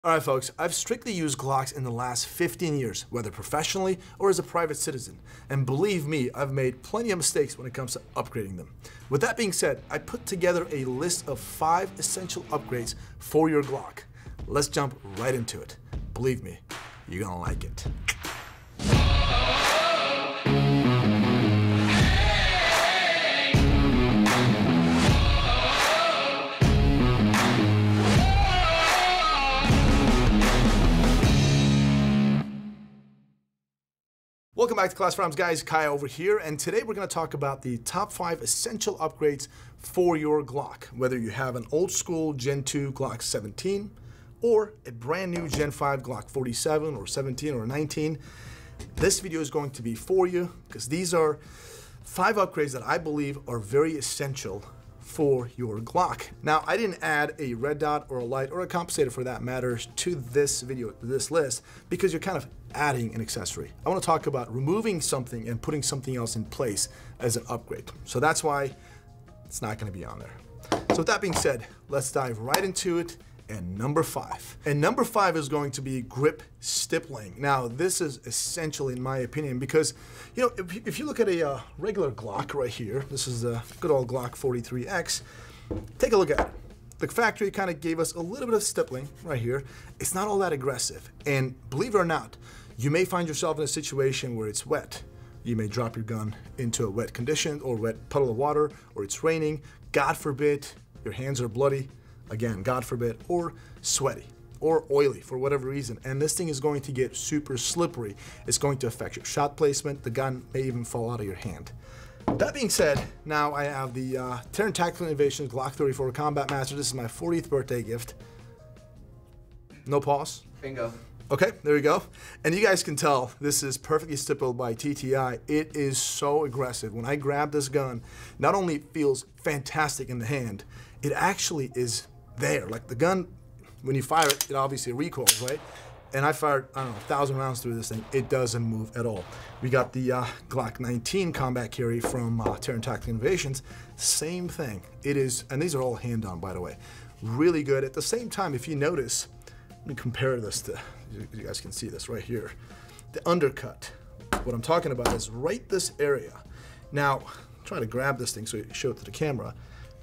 Alright folks, I've strictly used Glocks in the last 15 years, whether professionally or as a private citizen. And believe me, I've made plenty of mistakes when it comes to upgrading them. With that being said, I put together a list of 5 essential upgrades for your Glock. Let's jump right into it. Believe me, you're gonna like it. Welcome back to Class Firearms, guys. Kai over here, and today we're going to talk about the top 5 essential upgrades for your Glock. Whether you have an old school Gen 2 Glock 17 or a brand new Gen 5 Glock 47 or 17 or 19, this video is going to be for you because these are 5 upgrades that I believe are very essential for your Glock. Now, I didn't add a red dot or a light or a compensator for that matter to this video, this list, because you're kind of adding an accessory. I want to talk about removing something and putting something else in place as an upgrade. So that's why it's not going to be on there. So with that being said, let's dive right into it. And number 5. And number 5 is going to be grip stippling. Now, this is essential in my opinion because, you know, if you look at a regular Glock right here, this is the good old Glock 43X, take a look at it. The factory kind of gave us a little bit of stippling right here. It's not all that aggressive. And believe it or not, you may find yourself in a situation where it's wet. You may drop your gun into a wet condition or wet puddle of water, or it's raining. God forbid, your hands are bloody. Again, God forbid, or sweaty, or oily for whatever reason. And this thing is going to get super slippery. It's going to affect your shot placement. The gun may even fall out of your hand. That being said, now I have the Terran Tactical Innovations Glock 34 Combat Master. This is my 40th birthday gift. No pause. Bingo. Okay, there we go. And you guys can tell this is perfectly stippled by TTI. It is so aggressive. When I grab this gun, not only it feels fantastic in the hand, it actually is there. Like the gun, when you fire it, it obviously recoils, right? And I fired, I don't know, 1,000 rounds through this thing. It doesn't move at all. We got the Glock 19 combat carry from Terran Tactical Innovations. Same thing. It is, and these are all hand-on, by the way. Really good. At the same time, if you notice, let me compare this to, you guys can see this right here. The undercut. What I'm talking about is right this area. Now, try to grab this thing so you show it to the camera.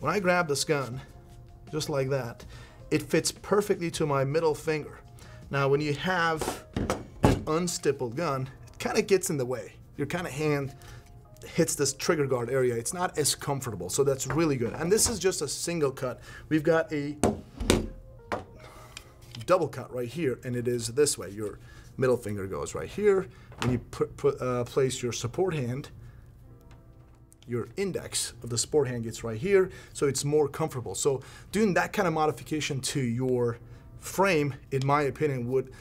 When I grab this gun, just like that, it fits perfectly to my middle finger. Now, when you have an unstippled gun, it kind of gets in the way. Your kind of hand hits this trigger guard area. It's not as comfortable, so that's really good. And this is just a single cut. We've got a double cut right here, and it is this way. Your middle finger goes right here. When you place your support hand, your index of the support hand gets right here, so it's more comfortable. So doing that kind of modification to your frame, in my opinion, would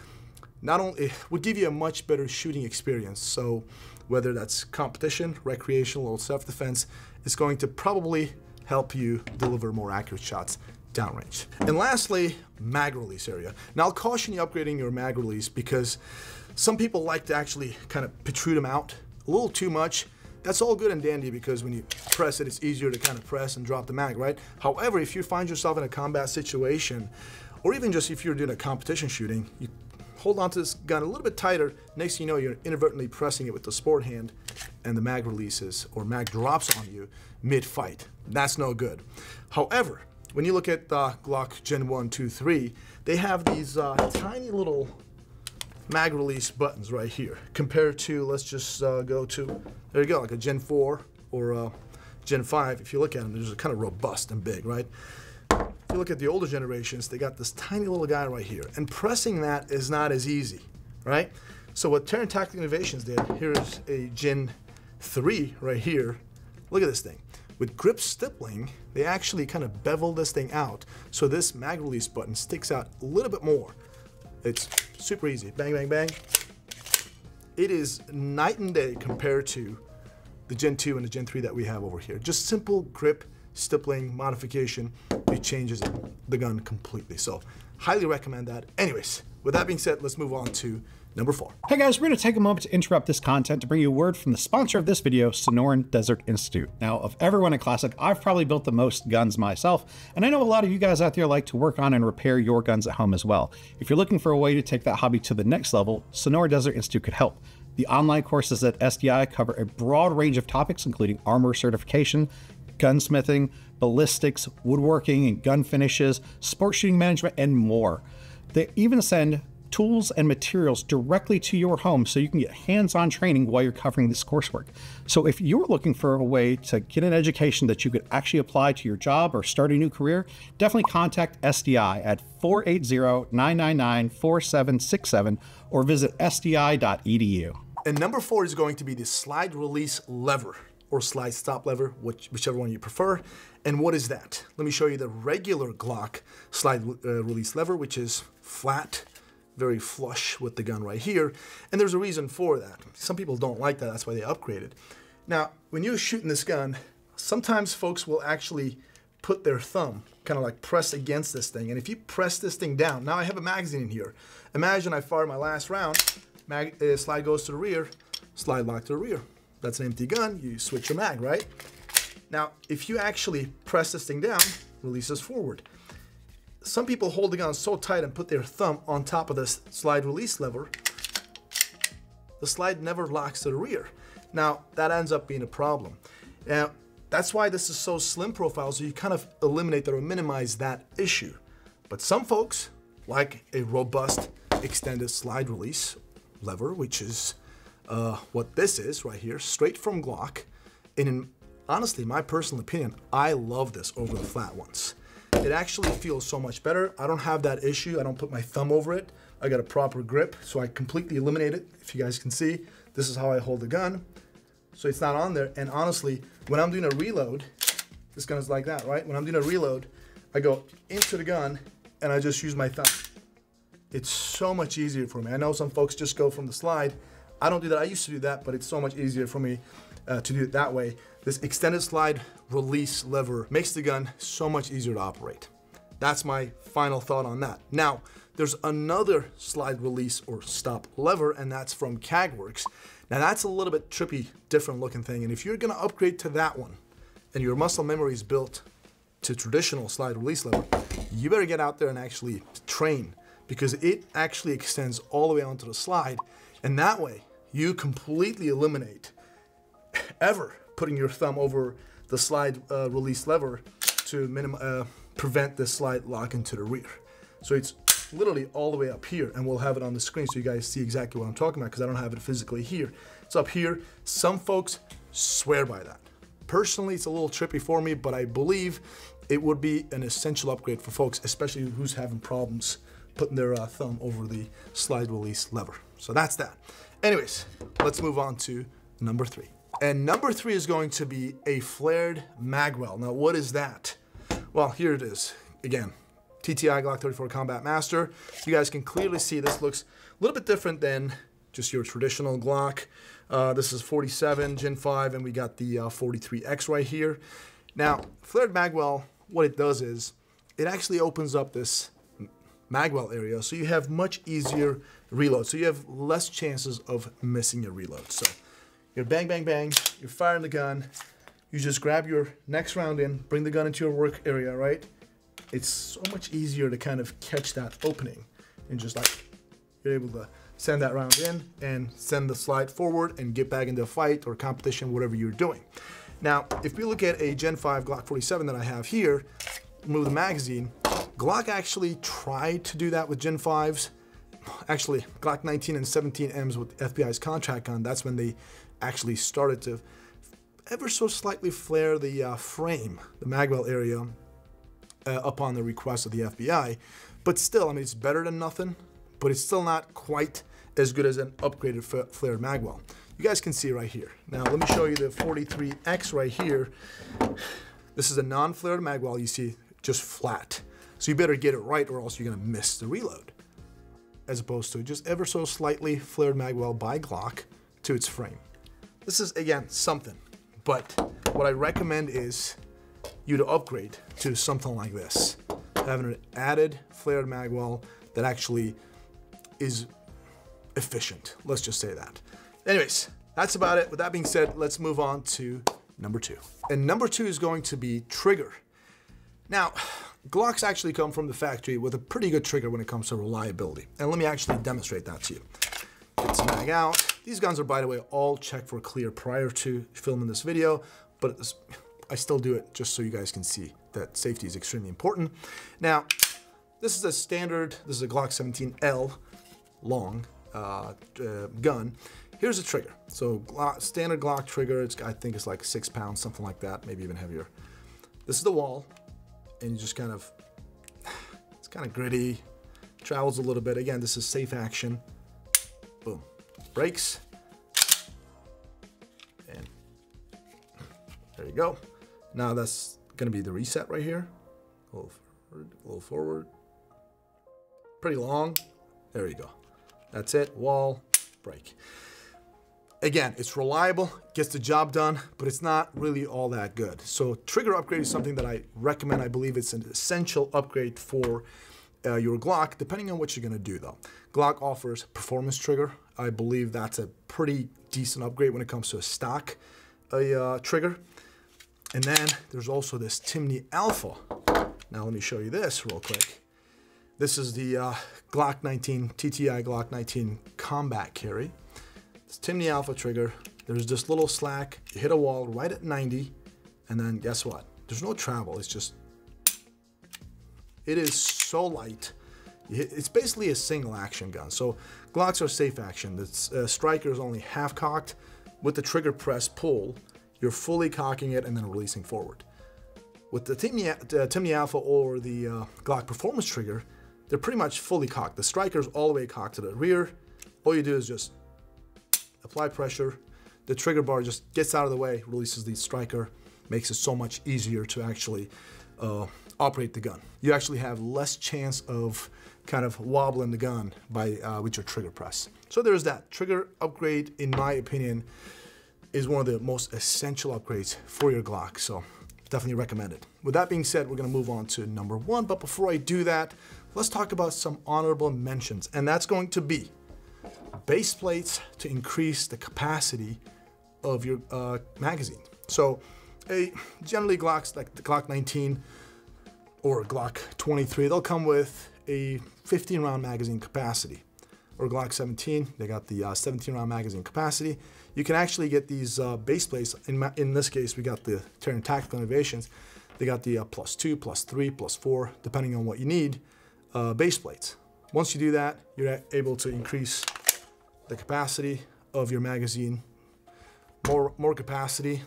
not only would give you a much better shooting experience. So whether that's competition, recreational, or self-defense, it's going to probably help you deliver more accurate shots downrange. And lastly, mag release area. Now I'll caution you upgrading your mag release because some people like to actually kind of protrude them out a little too much. That's all good and dandy because when you press it, it's easier to kind of press and drop the mag, right? However, if you find yourself in a combat situation, or even just if you're doing a competition shooting, you hold on to this gun a little bit tighter. Next thing you know, you're inadvertently pressing it with the sport hand and the mag releases or mag drops on you mid-fight. That's no good. However, when you look at the Glock Gen 1, 2, 3, they have these tiny little mag release buttons right here compared to, let's just go to, there you go, like a Gen 4 or a Gen 5. If you look at them, they're kind of robust and big, right? If you look at the older generations, they got this tiny little guy right here, and pressing that is not as easy, right? So what Terran Tactical Innovations did, here's a Gen 3 right here. Look at this thing. With grip stippling, they actually kind of bevel this thing out, so this mag release button sticks out a little bit more. It's super easy. Bang, bang, bang. It is night and day compared to the Gen 2 and the Gen 3 that we have over here. Just simple grip stippling modification. It changes the gun completely. So highly recommend that. Anyways, with that being said, let's move on to Number 4. Hey guys, we're going to take a moment to interrupt this content to bring you a word from the sponsor of this video, Sonoran Desert Institute. Now, of everyone in Classic, I've probably built the most guns myself, and I know a lot of you guys out there like to work on and repair your guns at home as well. If you're looking for a way to take that hobby to the next level, Sonoran Desert Institute could help. The online courses at SDI cover a broad range of topics, including armor certification, gunsmithing, ballistics, woodworking and gun finishes, sports shooting management, and more. They even send tools and materials directly to your home so you can get hands-on training while you're covering this coursework. So if you're looking for a way to get an education that you could actually apply to your job or start a new career, definitely contact SDI at 480-999-4767 or visit sdi.edu. And number 4 is going to be the slide release lever or slide stop lever, whichever one you prefer. And what is that? Let me show you the regular Glock slide release lever, which is flat, very flush with the gun right here. And there's a reason for that. Some people don't like that, that's why they upgraded. Now, when you're shooting this gun, sometimes folks will actually put their thumb kind of like press against this thing. And if you press this thing down, now I have a magazine in here. Imagine I fire my last round, slide goes to the rear, slide lock to the rear. That's an empty gun, you switch your mag, right? Now, if you actually press this thing down, releases forward. Some people hold the gun so tight and put their thumb on top of this slide release lever, the slide never locks to the rear. Now, that ends up being a problem. Now, that's why this is so slim profile, so you kind of eliminate or minimize that issue. But some folks like a robust extended slide release lever, which is what this is right here, straight from Glock. And honestly, my personal opinion, I love this over the flat ones. It actually feels so much better. I don't have that issue. I don't put my thumb over it. I got a proper grip, so I completely eliminate it. If you guys can see, this is how I hold the gun. So it's not on there. And honestly, when I'm doing a reload, this gun is like that, right? When I'm doing a reload, I go into the gun and I just use my thumb. It's so much easier for me. I know some folks just go from the slide. I don't do that. I used to do that, but it's so much easier for me to do it that way. This extended slide release lever makes the gun so much easier to operate. That's my final thought on that. Now, there's another slide release or stop lever, and that's from Kagworks. Now, that's a little bit trippy, different looking thing. And if you're gonna upgrade to that one, and your muscle memory is built to traditional slide release lever, you better get out there and actually train, because it actually extends all the way onto the slide. And that way, you completely eliminate ever putting your thumb over the slide release lever to prevent the slide locking to the rear. So it's literally all the way up here, and we'll have it on the screen so you guys see exactly what I'm talking about, because I don't have it physically here. It's up here. Some folks swear by that. Personally, it's a little trippy for me, but I believe it would be an essential upgrade for folks, especially who's having problems putting their thumb over the slide release lever. So that's that. Anyways, let's move on to number 3. And number 3 is going to be a flared Magwell. Now, what is that? Well, here it is. Again, TTI Glock 34 Combat Master. You guys can clearly see this looks a little bit different than just your traditional Glock. This is 47 Gen 5, and we got the 43X right here. Now, flared Magwell, what it does is it actually opens up this Magwell area, so you have much easier reload. So you have less chances of missing your reload. So you're bang, bang, bang, you're firing the gun, you just grab your next round in, bring the gun into your work area, right? It's so much easier to kind of catch that opening and just like, you're able to send that round in and send the slide forward and get back into a fight or competition, whatever you're doing. Now, if we look at a Gen 5 Glock 47 that I have here, remove the magazine, Glock actually tried to do that with Gen 5s. Actually, Glock 19 and 17Ms with FBI's contract gun, that's when they actually started to ever so slightly flare the frame, the Magwell area, upon the request of the FBI. But still, I mean, it's better than nothing, but it's still not quite as good as an upgraded flared Magwell. You guys can see right here. Now, let me show you the 43X right here. This is a non-flared Magwell, you see, just flat. So you better get it right or else you're gonna miss the reload. As opposed to just ever so slightly flared Magwell by Glock to its frame. This is, again, something. But what I recommend is you to upgrade to something like this. Having an added flared Magwell that actually is efficient. Let's just say that. Anyways, that's about it. With that being said, let's move on to number 2. And number 2 is going to be trigger. Now, Glocks actually come from the factory with a pretty good trigger when it comes to reliability. And let me actually demonstrate that to you. It's mag out. These guns are, by the way, all checked for clear prior to filming this video, but I still do it just so you guys can see that safety is extremely important. Now, this is a standard, this is a Glock 17L long gun. Here's the trigger. So standard Glock trigger, I think it's like 6 pounds, something like that, maybe even heavier. This is the wall, and you just kind of, it's kind of gritty, travels a little bit. Again, this is safe action. Boom. Brakes. And there you go. Now that's going to be the reset right here. A little forward. Pretty long. There you go. That's it. Wall, brake. Again, it's reliable, gets the job done, but it's not really all that good. So trigger upgrade is something that I recommend. I believe it's an essential upgrade for your Glock, depending on what you're gonna do though. Glock offers performance trigger. I believe that's a pretty decent upgrade when it comes to a stock trigger. And then there's also this Timney Alpha. Now let me show you this real quick. This is the Glock 19, TTI Glock 19 combat carry. It's Timney Alpha trigger. There's this little slack. You hit a wall right at 90, and then guess what? There's no travel. It's just, it is so light. It's basically a single action gun. So Glocks are safe action. The striker is only half cocked. With the trigger press pull, you're fully cocking it and then releasing forward. With the Timney Alpha or the Glock Performance trigger, they're pretty much fully cocked. The striker's all the way cocked to the rear. All you do is just apply pressure. The trigger bar just gets out of the way, releases the striker, makes it so much easier to actually operate the gun. You actually have less chance of kind of wobbling the gun by with your trigger press. So there's that. Trigger upgrade, in my opinion, is one of the most essential upgrades for your Glock. So definitely recommend it. With that being said, we're gonna move on to number 1. But before I do that, let's talk about some honorable mentions. And that's going to be base plates to increase the capacity of your magazine. So generally Glocks like the Glock 19 or Glock 23, they'll come with a 15 round magazine capacity. Or Glock 17, they got the 17 round magazine capacity. You can actually get these base plates. In this case, we got the Terran Tactical Innovations. They got the +2, +3, +4, depending on what you need, base plates. Once you do that, you're able to increase the capacity of your magazine. More capacity,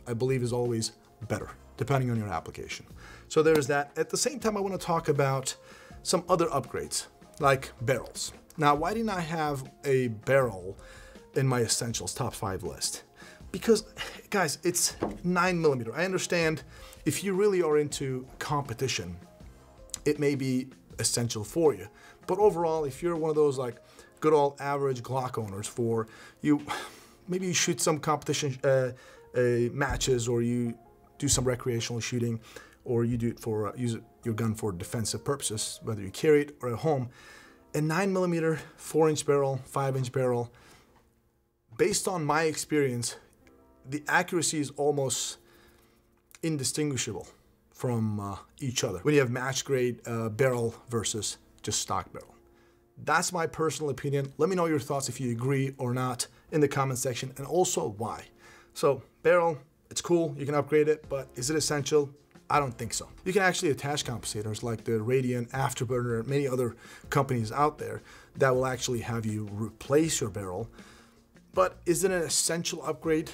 I believe, is always better, depending on your application. So there's that. At the same time, I want to talk about some other upgrades, like barrels. Now, why didn't I have a barrel in my essentials top 5 list? Because, guys, it's 9mm. I understand if you really are into competition, it may be essential for you. But overall, if you're one of those like good old average Glock owners, for you, maybe you shoot some competition matches, or you do some recreational shooting, or you do it for use your gun for defensive purposes, whether you carry it or at home. A 9mm, 4-inch barrel, 5-inch barrel, based on my experience, the accuracy is almost indistinguishable from each other when you have match grade barrel versus just stock barrel. That's my personal opinion. Let me know your thoughts if you agree or not in the comment section, and also why. So barrel, it's cool, you can upgrade it, but is it essential? I don't think so. You can actually attach compensators like the Radiant, Afterburner, and many other companies out there that will actually have you replace your barrel. But is it an essential upgrade?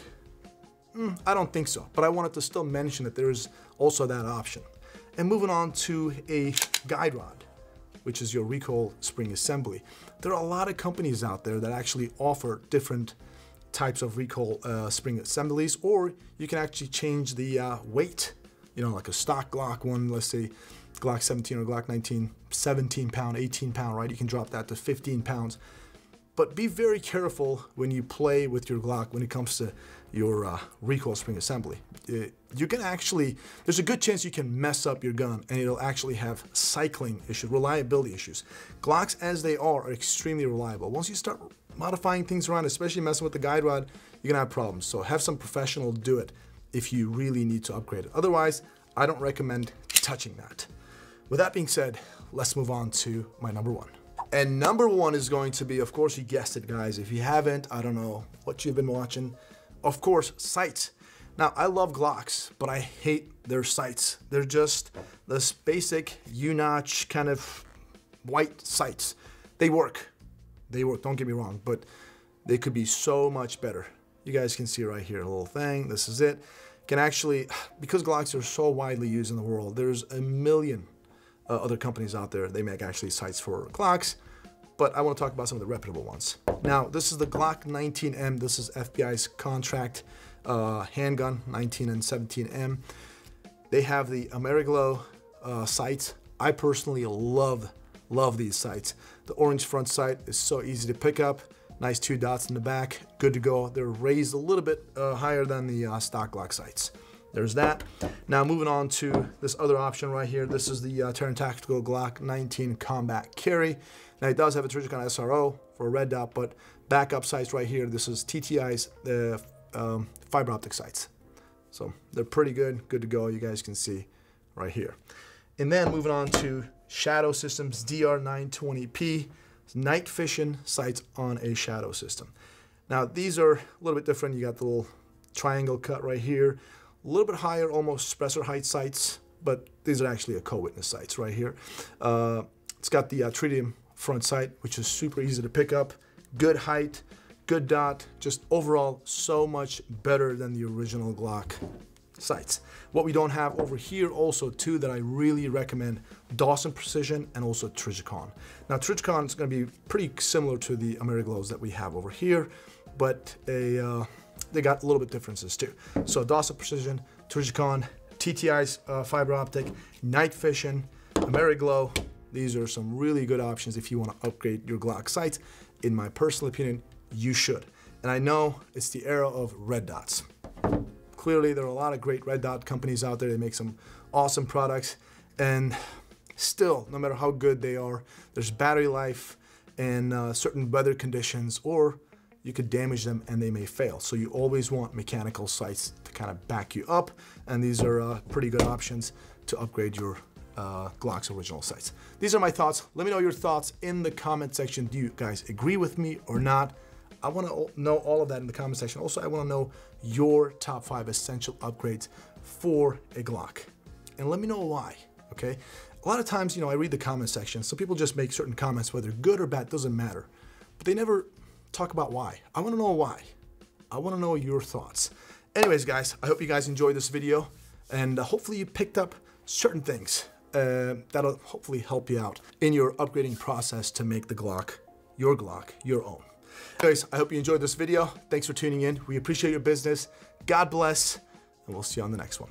I don't think so. But I wanted to still mention that there's also that option. And moving on to a guide rod, which is your recoil spring assembly. There are a lot of companies out there that actually offer different types of recoil spring assemblies, or you can actually change the weight. You know, like a stock Glock one, let's say Glock 17 or Glock 19, 17 pound, 18 pound, right? You can drop that to 15 pounds. But be very careful when you play with your Glock when it comes to your recoil spring assembly. You can actually, there's a good chance you can mess up your gun and it'll actually have cycling issues, reliability issues. Glocks as they are extremely reliable. Once you start modifying things around, especially messing with the guide rod, you're gonna have problems. So have some professional do it if you really need to upgrade it. Otherwise, I don't recommend touching that. With that being said, let's move on to my number one. And number one is going to be, of course, you guessed it, guys. If you haven't, I don't know what you've been watching. Of course, sights. Now, I love Glocks, but I hate their sights. They're just this basic U-notch kind of white sights. They work. They work, don't get me wrong, but they could be so much better. You guys can see right here, a little thing. This is it. Can actually, because Glocks are so widely used in the world, there's a million other companies out there. They make actually sights for Glocks, but I want to talk about some of the reputable ones. Now, this is the Glock 19M. This is FBI's contract handgun, 19 and 17M. They have the Magwell sights. I personally love these sights. The orange front sight is so easy to pick up. Nice 2 dots in the back, good to go. They're raised a little bit higher than the stock Glock sights. There's that. Now moving on to this other option right here. This is the Terran Tactical Glock 19 Combat Carry. Now it does have a Trijicon SRO for a red dot, but backup sights right here. This is TTI's fiber optic sights. So they're pretty good to go. You guys can see right here. And then moving on to Shadow Systems DR920P. Night vision sights on a Shadow system. Now these are a little bit different. You got the little triangle cut right here, a little bit higher, almost suppressor height sights, but these are actually a co-witness sights right here. It's got the tritium front sight, which is super easy to pick up, good height, good dot, just overall so much better than the original Glock sights. What we don't have over here also too that I really recommend, Dawson Precision and also Trijicon. Now Trijicon is going to be pretty similar to the Magwells that we have over here, but they got a little bit differences too. So Dawson Precision, Trijicon, TTI's fiber optic, night vision, Magwell. These are some really good options if you want to upgrade your Glock sights. In my personal opinion, you should. And I know it's the era of red dots. Clearly, there are a lot of great red dot companies out there. They make some awesome products. And still, no matter how good they are, there's battery life and certain weather conditions, or you could damage them and they may fail. So you always want mechanical sights to kind of back you up. And these are pretty good options to upgrade your Glock's original sights. These are my thoughts. Let me know your thoughts in the comment section. Do you guys agree with me or not? I want to know all of that in the comment section. Also, I want to know your top 5 essential upgrades for a Glock. And let me know why, okay? A lot of times, you know, I read the comment section, so people just make certain comments, whether good or bad, doesn't matter. But they never talk about why. I want to know why. I want to know your thoughts. Anyways, guys, I hope you guys enjoyed this video, and hopefully you picked up certain things that'll hopefully help you out in your upgrading process to make the Glock, your own. Anyways, I hope you enjoyed this video. Thanks for tuning in. We appreciate your business. God bless, and we'll see you on the next one.